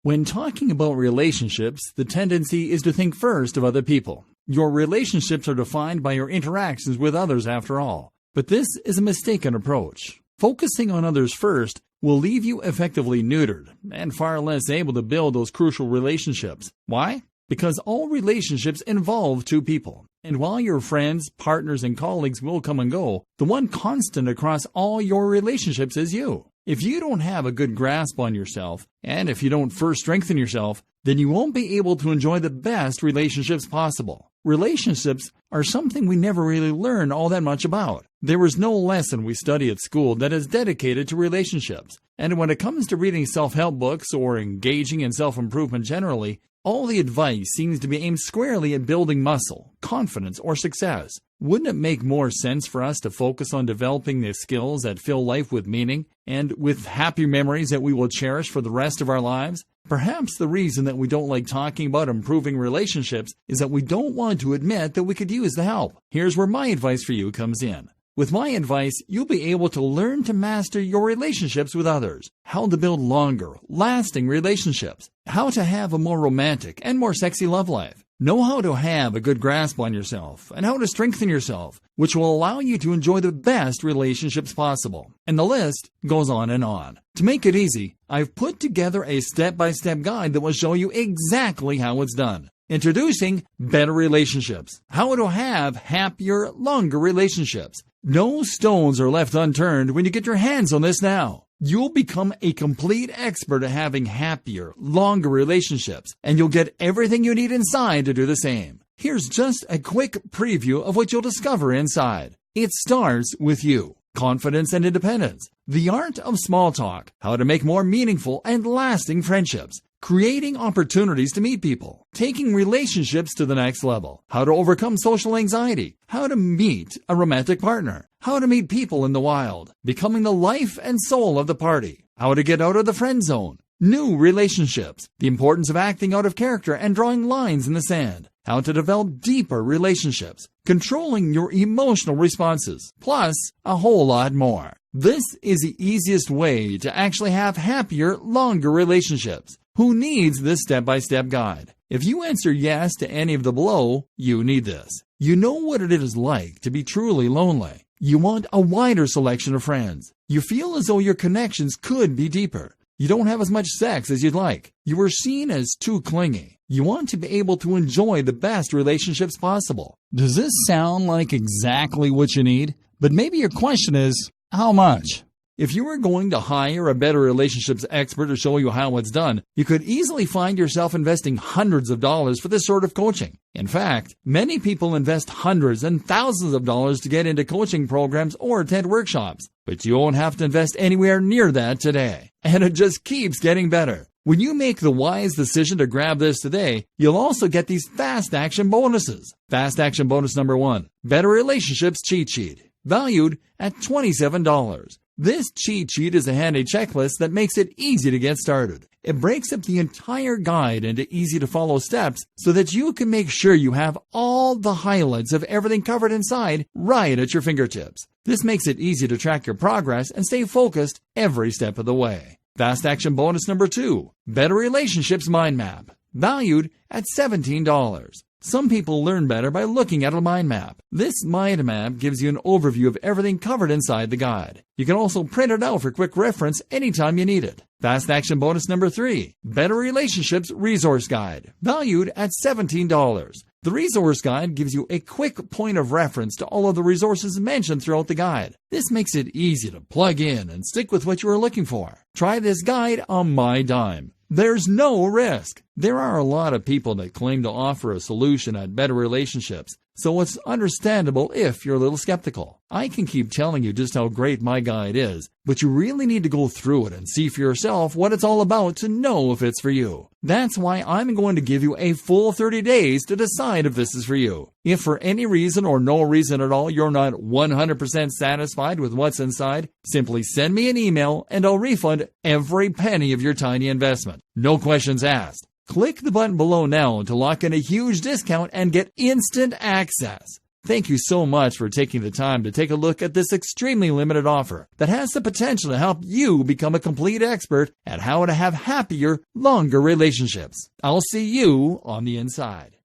When talking about relationships, the tendency is to think first of other people. Your relationships are defined by your interactions with others after all. But this is a mistaken approach. Focusing on others first will leave you effectively neutered and far less able to build those crucial relationships. Why? Because all relationships involve two people. And while your friends, partners, and colleagues will come and go, the one constant across all your relationships is you. If you don't have a good grasp on yourself, and if you don't first strengthen yourself, then you won't be able to enjoy the best relationships possible. Relationships are something we never really learn all that much about. There is no lesson we study at school that is dedicated to relationships. And when it comes to reading self-help books or engaging in self-improvement generally, all the advice seems to be aimed squarely at building muscle, confidence, or success. Wouldn't it make more sense for us to focus on developing the skills that fill life with meaning and with happy memories that we will cherish for the rest of our lives? Perhaps the reason that we don't like talking about improving relationships is that we don't want to admit that we could use the help. Here's where my advice for you comes in. With my advice, you'll be able to learn to master your relationships with others, how to build longer, lasting relationships, how to have a more romantic and more sexy love life, know how to have a good grasp on yourself, and how to strengthen yourself, which will allow you to enjoy the best relationships possible. And the list goes on and on. To make it easy, I've put together a step-by-step guide that will show you exactly how it's done. Introducing Better Relationships, how to have happier, longer relationships. No stones are left unturned when you get your hands on this now. You'll become a complete expert at having happier, longer relationships, and you'll get everything you need inside to do the same. Here's just a quick preview of what you'll discover inside. It starts with you. Confidence and independence. The art of small talk. How to make more meaningful and lasting friendships. Creating opportunities to meet people, taking relationships to the next level, how to overcome social anxiety, how to meet a romantic partner, how to meet people in the wild, becoming the life and soul of the party, how to get out of the friend zone, new relationships, the importance of acting out of character and drawing lines in the sand, how to develop deeper relationships, controlling your emotional responses, plus a whole lot more. This is the easiest way to actually have happier, longer relationships. Who needs this step-by-step guide? If you answer yes to any of the below, you need this. You know what it is like to be truly lonely. You want a wider selection of friends. You feel as though your connections could be deeper. You don't have as much sex as you'd like. You are seen as too clingy. You want to be able to enjoy the best relationships possible. Does this sound like exactly what you need? But maybe your question is, how much? If you were going to hire a better relationships expert to show you how it's done, you could easily find yourself investing hundreds of dollars for this sort of coaching. In fact, many people invest hundreds and thousands of dollars to get into coaching programs or attend workshops. But you won't have to invest anywhere near that today. And it just keeps getting better. When you make the wise decision to grab this today, you'll also get these fast action bonuses. Fast action bonus number 1, Better Relationships Cheat Sheet, valued at $27. This cheat sheet is a handy checklist that makes it easy to get started. It breaks up the entire guide into easy-to-follow steps so that you can make sure you have all the highlights of everything covered inside right at your fingertips. This makes it easy to track your progress and stay focused every step of the way. Fast action bonus number 2, Better Relationships Mind Map, valued at $17. Some people learn better by looking at a mind map. This mind map gives you an overview of everything covered inside the guide. You can also print it out for quick reference anytime you need it. Fast action bonus number 3, Better Relationships Resource Guide, valued at $17. The resource guide gives you a quick point of reference to all of the resources mentioned throughout the guide. This makes it easy to plug in and stick with what you are looking for. Try this guide on my dime. There's no risk. There are a lot of people that claim to offer a solution at Better Relationships, so it's understandable if you're a little skeptical. I can keep telling you just how great my guide is, but you really need to go through it and see for yourself what it's all about to know if it's for you. That's why I'm going to give you a full 30 days to decide if this is for you. If for any reason or no reason at all you're not 100% satisfied with what's inside, simply send me an email and I'll refund every penny of your tiny investment. No questions asked. Click the button below now to lock in a huge discount and get instant access. Thank you so much for taking the time to take a look at this extremely limited offer that has the potential to help you become a complete expert at how to have happier, longer relationships. I'll see you on the inside.